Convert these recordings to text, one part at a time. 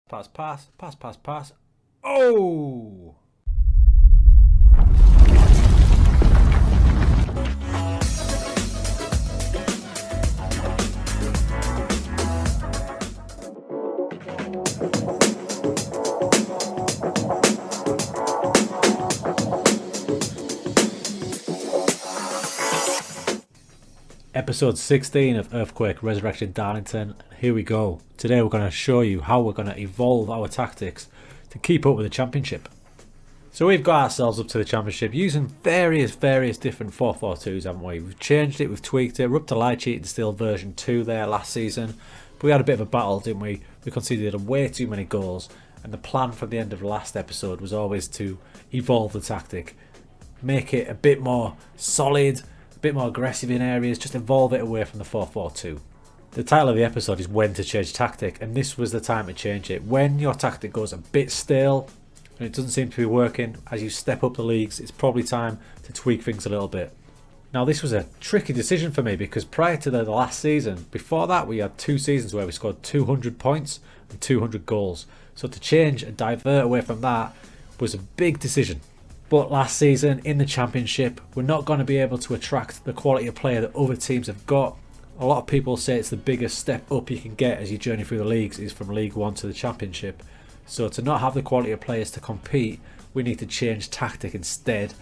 Pass. Oh! Episode 16 of Earthquake Resurrection Darlington. Here we go. Today we're going to show you how we're going to evolve our tactics to keep up with the championship. So we've got ourselves up to the championship using various different 4-4-2s, haven't we? We've changed it, we've tweaked it. We're up to light cheat and still version 2 there last season. But we had a bit of a battle, didn't we? We conceded way too many goals. And the plan from the end of the last episode was always to evolve the tactic. Make it a bit more solid, a bit more aggressive in areas, just evolve it away from the 4-4-2. The title of the episode is When to Change Tactic, and this was the time to change it. When your tactic goes a bit stale and it doesn't seem to be working, as you step up the leagues, it's probably time to tweak things a little bit. Now this was a tricky decision for me because prior to the last season, before that we had 2 seasons where we scored 200 points and 200 goals. So to change and divert away from that was a big decision. But last season in the championship, we're not going to be able to attract the quality of player that other teams have got. A lot of people say it's the biggest step up you can get as you journey through the leagues is from League 1 to the championship. So to not have the quality of players to compete, we need to change tactic instead.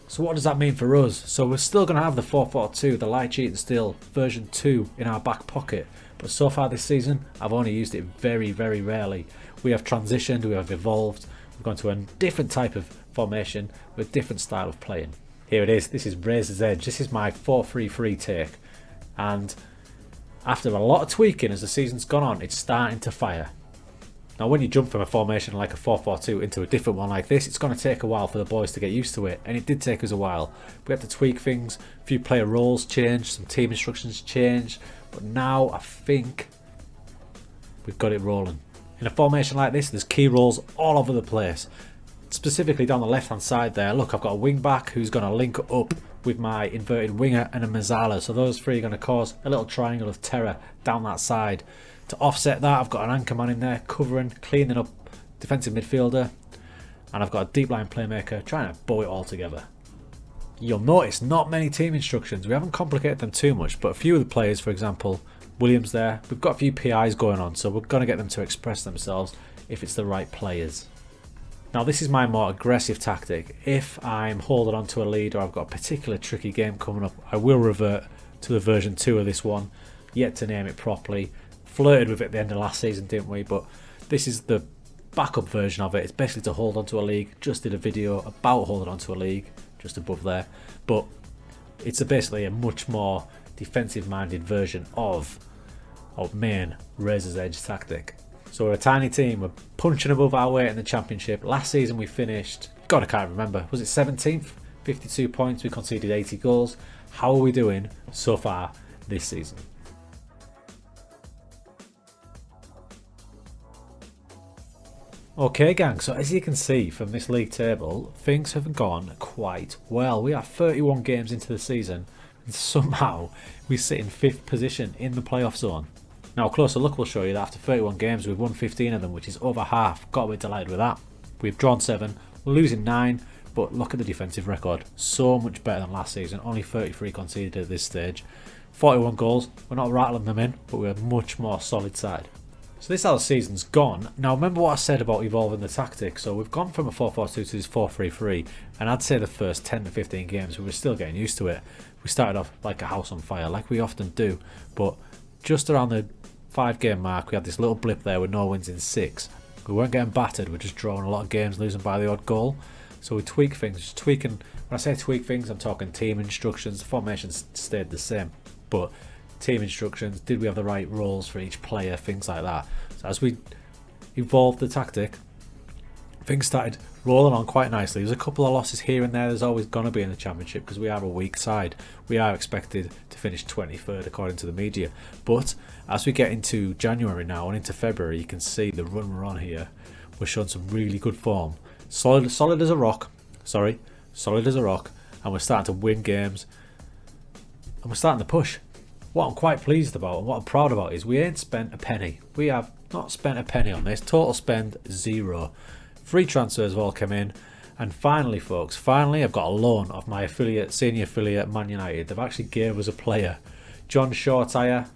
So what does that mean for us? So we're still going to have the 4-4-2, the light cheat and still version 2 in our back pocket. But so far this season, I've only used it very rarely. We have transitioned, we have evolved. We've gone to a different type of formation with a different style of playing. Here it is. This is Razor's Edge. This is my 4-3-3 take. And after a lot of tweaking as the season's gone on, it's starting to fire. Now when you jump from a formation like a 4-4-2 into a different one like this, it's going to take a while for the boys to get used to it. And it did take us a while. We had to tweak things. A few player roles changed. Some team instructions changed. But now I think we've got it rolling. In a formation like this, there's key roles all over the place. Specifically down the left hand side there, look, I've got a wing back who's going to link up with my inverted winger and a Mazzala. So those three are going to cause a little triangle of terror down that side. To offset that, I've got an anchor man in there covering, cleaning up defensive midfielder. And I've got a deep line playmaker trying to bow it all together. You'll notice not many team instructions. We haven't complicated them too much, but a few of the players, for example, Williams there, we've got a few PIs going on, so we're going to get them to express themselves if it's the right players. Now this is my more aggressive tactic. If I'm holding on to a lead or I've got a particular tricky game coming up, I will revert to the version 2 of this one. Yet to name it properly. Flirted with it at the end of last season, didn't we? But this is the backup version of it. It's basically to hold on to a league. Just did a video about holding on to a league, just above there. But it's basically a much more defensive minded version of main Razor's Edge tactic. So we're a tiny team, we're punching above our weight in the championship. Last season we finished, God I can't remember, was it 17th? 52 points, we conceded 80 goals. How are we doing so far this season? Okay gang, so as you can see from this league table, things have gone quite well. We are 31 games into the season and somehow we sit in 5th position in the playoff zone. Now a closer look will show you that after 31 games we've won 15 of them, which is over half. Got to be delighted with that. We've drawn 7, losing 9, but look at the defensive record. So much better than last season, only 33 conceded at this stage. 41 goals, we're not rattling them in, but we're a much more solid side. So this is how the season's gone. Now remember what I said about evolving the tactic. So we've gone from a 4-4-2 to this 4-3-3, and I'd say the first 10 to 15 games we were still getting used to it. We started off like a house on fire, like we often do, but just around the 5-game mark we had this little blip there with no wins in 6. We weren't getting battered, we're just drawing a lot of games, losing by the odd goal. So we tweak things, just tweaking. When I say tweak things, I'm talking team instructions. The formations stayed the same, but team instructions, did we have the right roles for each player, things like that. So as we evolved the tactic, things started rolling on quite nicely. There's a couple of losses here and there, there's always going to be in the championship because we are a weak side. We are expected to finish 23rd according to the media, but as we get into January now and into February, you can see the run we're on here. We're showing some really good form, solid as a rock, and we're starting to win games and we're starting to push. What I'm quite pleased about and what I'm proud about is we ain't spent a penny. We have not spent a penny on this. Total spend 0. Free transfers have all come in. And finally, folks, I've got a loan of my senior affiliate, Man United. They've actually gave us a player. John Shortire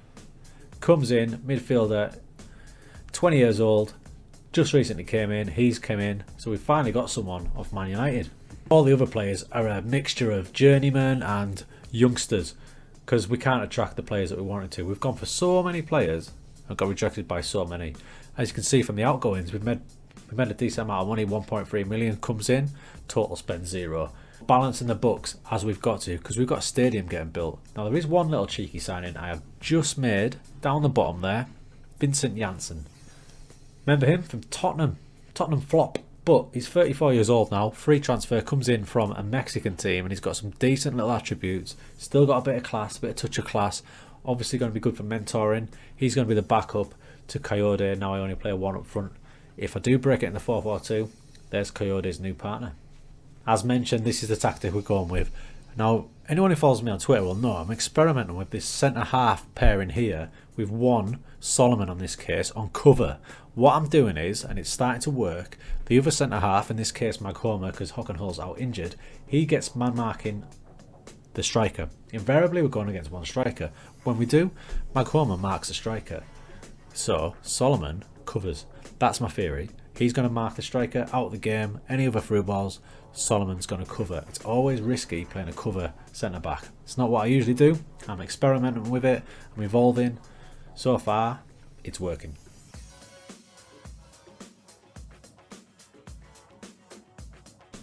comes in, midfielder, 20 years old, just recently came in. He's come in, so we've finally got someone of Man United. All the other players are a mixture of journeymen and youngsters, because we can't attract the players that we wanted to. We've gone for so many players and got rejected by so many. As you can see from the outgoings, we've made a decent amount of money. 1.3 million comes in, total spend 0. Balancing the books as we've got to, because we've got a stadium getting built. Now there is one little cheeky signing I have just made down the bottom there. Vincent Janssen. Remember him from Tottenham flop, but he's 34 years old now. Free transfer, comes in from a Mexican team, and he's got some decent little attributes. Still got a bit of class, a bit of touch of class. Obviously going to be good for mentoring. He's going to be the backup to Coyote. Now I only play one up front. If I do break it in the 4-4-2, there's Coyote's new partner. As mentioned, this is the tactic we're going with. Now, anyone who follows me on Twitter will know I'm experimenting with this centre-half pairing here with one Solomon on this case on cover. What I'm doing is, and it's starting to work, the other centre-half, in this case Maghoma, because Hockenhull's out injured, he gets man-marking the striker. Invariably, we're going against one striker. When we do, Maghoma marks the striker. So, Solomon covers. That's my theory. He's going to mark the striker out of the game. Any other through balls, Solomon's going to cover. It's always risky playing a cover centre back. It's not what I usually do. I'm experimenting with it. I'm evolving. So far, it's working.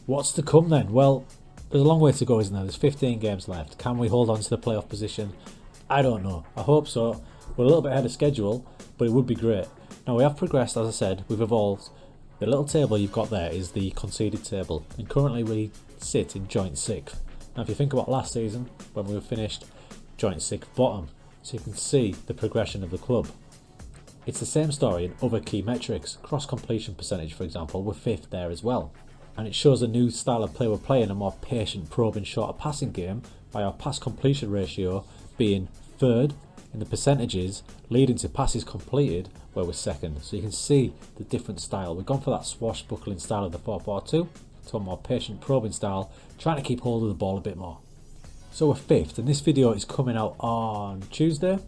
What's to come then? Well, there's a long way to go, isn't there? There's 15 games left. Can we hold on to the playoff position? I don't know. I hope so. We're a little bit ahead of schedule, but it would be great. Now we have progressed, as I said, we've evolved. The little table you've got there is the conceded table, and currently we sit in joint 6th. Now if you think about last season, when we were finished joint 6th bottom, so you can see the progression of the club. It's the same story in other key metrics. Cross completion percentage, for example, we're 5th there as well. And it shows a new style of play we're playing, a more patient, probing, shorter passing game, by our pass completion ratio being 3rd in the percentages leading to passes completed, where we're 2nd. So you can see the different style. We've gone for that swashbuckling style of the 4-4-2 to a more patient, probing style, trying to keep hold of the ball a bit more. So we're 5th, and this video is coming out on Tuesday.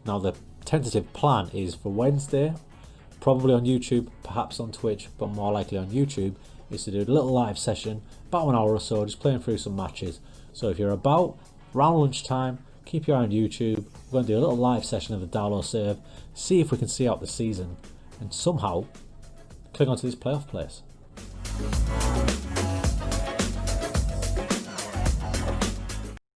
Now the tentative plan is for Wednesday, probably on YouTube, perhaps on Twitch, but more likely on YouTube, is to do a little live session, about an hour or so, just playing through some matches. So if you're about around lunchtime, keep your eye on YouTube. We're going to do a little live session of the Darlow save, see if we can see out the season, and somehow cling on to this playoff place.